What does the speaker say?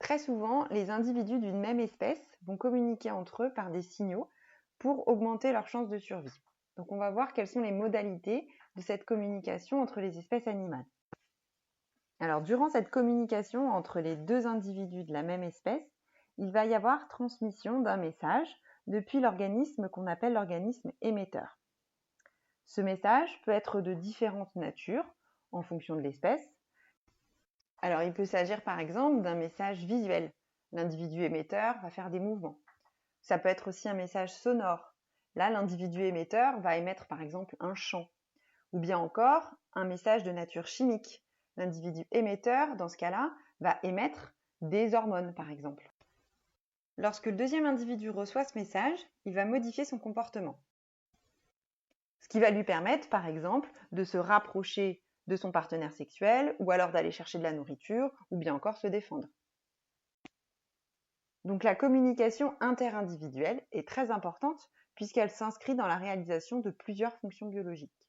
Très souvent, les individus d'une même espèce vont communiquer entre eux par des signaux pour augmenter leurs chances de survie. Donc on va voir quelles sont les modalités de cette communication entre les espèces animales. Alors durant cette communication entre les deux individus de la même espèce, il va y avoir transmission d'un message depuis l'organisme qu'on appelle l'organisme émetteur. Ce message peut être de différentes natures en fonction de l'espèce. Alors il peut s'agir par exemple d'un message visuel. L'individu émetteur va faire des mouvements. Ça peut être aussi un message sonore. Là, l'individu émetteur va émettre par exemple un chant. Ou bien encore un message de nature chimique. L'individu émetteur, dans ce cas-là, va émettre des hormones par exemple. Lorsque le deuxième individu reçoit ce message, il va modifier son comportement. Ce qui va lui permettre, par exemple, de se rapprocher de son partenaire sexuel, ou alors d'aller chercher de la nourriture, ou bien encore se défendre. Donc la communication interindividuelle est très importante puisqu'elle s'inscrit dans la réalisation de plusieurs fonctions biologiques.